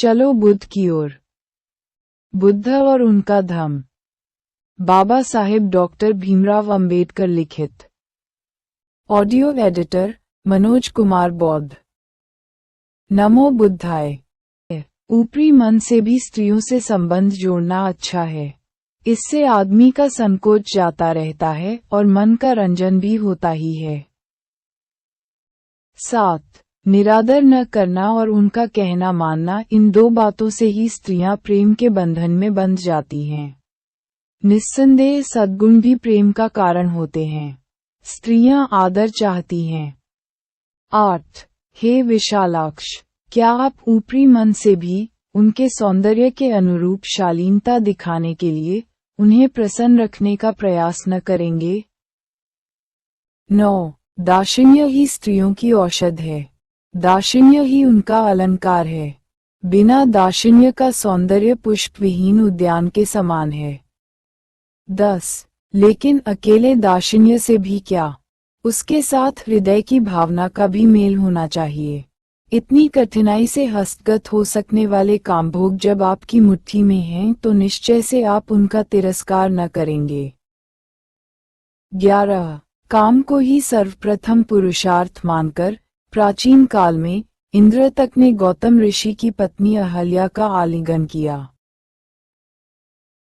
चलो बुद्ध की ओर। बुद्ध और उनका धम्म। बाबा साहेब डॉक्टर भीमराव अंबेडकर लिखित। ऑडियो एडिटर मनोज कुमार बौद्ध। नमो बुद्धाय। ऊपरी मन से भी स्त्रियों से संबंध जोड़ना अच्छा है। इससे आदमी का संकोच जाता रहता है और मन का रंजन भी होता ही है। 7. निरादर न करना और उनका कहना मानना, इन दो बातों से ही स्त्रियां प्रेम के बंधन में बंध जाती हैं। निस्संदेह सद्गुण भी प्रेम का कारण होते हैं। स्त्रियां आदर चाहती हैं। 8. हे विशालाक्ष, क्या आप ऊपरी मन से भी उनके सौंदर्य के अनुरूप शालीनता दिखाने के लिए उन्हें प्रसन्न रखने का प्रयास न करेंगे? 9. दाक्षिण्य ही स्त्रियों की औषध है। दाक्षिण्य ही उनका अलंकार है। बिना दाक्षिण्य का सौंदर्य पुष्पविहीन उद्यान के समान है। 10. लेकिन अकेले दाक्षिण्य से भी क्या, उसके साथ हृदय की भावना का भी मेल होना चाहिए। इतनी कठिनाई से हस्तगत हो सकने वाले कामभोग जब आपकी मुट्ठी में हैं तो निश्चय से आप उनका तिरस्कार न करेंगे। 11. काम को ही सर्वप्रथम पुरुषार्थ मानकर प्राचीन काल में इंद्र तक ने गौतम ऋषि की पत्नी अहल्या का आलिंगन किया।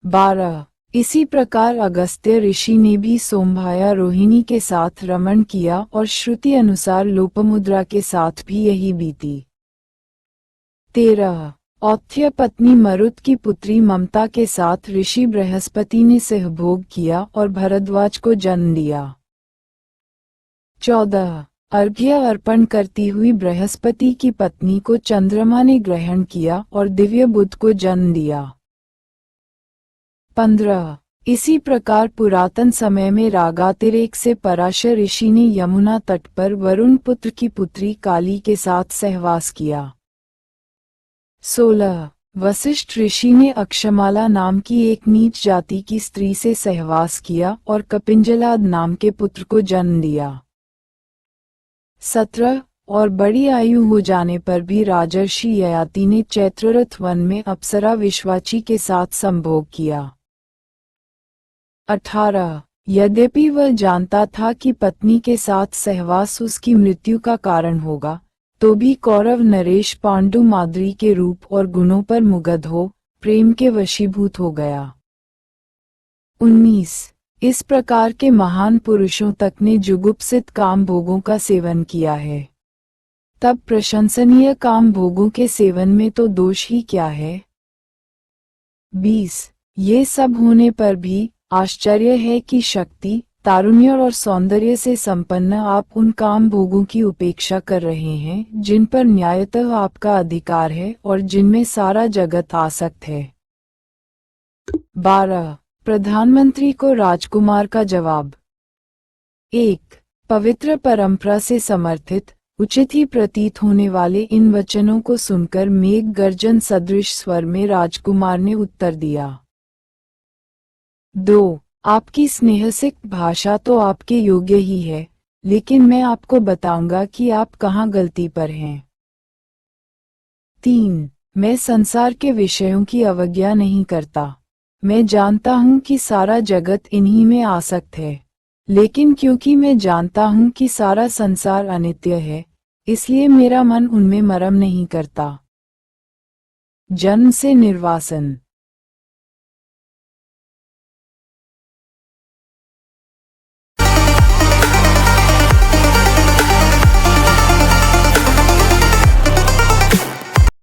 12. इसी प्रकार अगस्त्य ऋषि ने भी सोमभाया रोहिणी के साथ रमण किया और श्रुति अनुसार लोपामुद्रा के साथ भी यही बीती। 13. औत्थ्य पत्नी मरुत की पुत्री ममता के साथ ऋषि बृहस्पति ने सहभोग किया और भरद्वाज को जन्म दिया। 14. अर्घ्य अर्पण करती हुई बृहस्पति की पत्नी को चंद्रमा ने ग्रहण किया और दिव्य बुध को जन्म दिया। 15. इसी प्रकार पुरातन समय में रागातिरेक से पराशर ऋषि ने यमुना तट पर वरुण पुत्र की पुत्री काली के साथ सहवास किया। 16. वशिष्ठ ऋषि ने अक्षमाला नाम की एक नीच जाति की स्त्री से सहवास किया और कपिंजलाद नाम के पुत्र को जन्म दिया। 17. और बड़ी आयु हो जाने पर भी राजर्षि ययाति ने चैत्ररथ वन में अप्सरा विश्वाची के साथ संभोग किया। 18. यद्यपि वह जानता था कि पत्नी के साथ सहवास उसकी मृत्यु का कारण होगा, तो भी कौरव नरेश पांडु माद्री के रूप और गुणों पर मुग्ध हो प्रेम के वशीभूत हो गया। 19. इस प्रकार के महान पुरुषों तक ने जुगुप्सित काम भोगों का सेवन किया है। तब प्रशंसनीय काम भोगों के सेवन में तो दोष ही क्या है? 20. ये सब होने पर भी आश्चर्य है कि शक्ति, तारुण्य और सौंदर्य से संपन्न आप उन काम भोगों की उपेक्षा कर रहे हैं जिन पर न्यायतः आपका अधिकार है और जिनमें सारा जगत आसक्त है। 12. प्रधानमंत्री को राजकुमार का जवाब। 1. पवित्र परंपरा से समर्थित उचित ही प्रतीत होने वाले इन वचनों को सुनकर मेघ गर्जन सदृश स्वर में राजकुमार ने उत्तर दिया। 2. आपकी स्नेहसिक भाषा तो आपके योग्य ही है, लेकिन मैं आपको बताऊंगा कि आप कहाँ गलती पर हैं। 3. मैं संसार के विषयों की अवज्ञा नहीं करता। मैं जानता हूँ कि सारा जगत इन्हीं में आसक्त है, लेकिन क्योंकि मैं जानता हूँ कि सारा संसार अनित्य है, इसलिए मेरा मन उनमें मरम नहीं करता। जन्म से निर्वासन।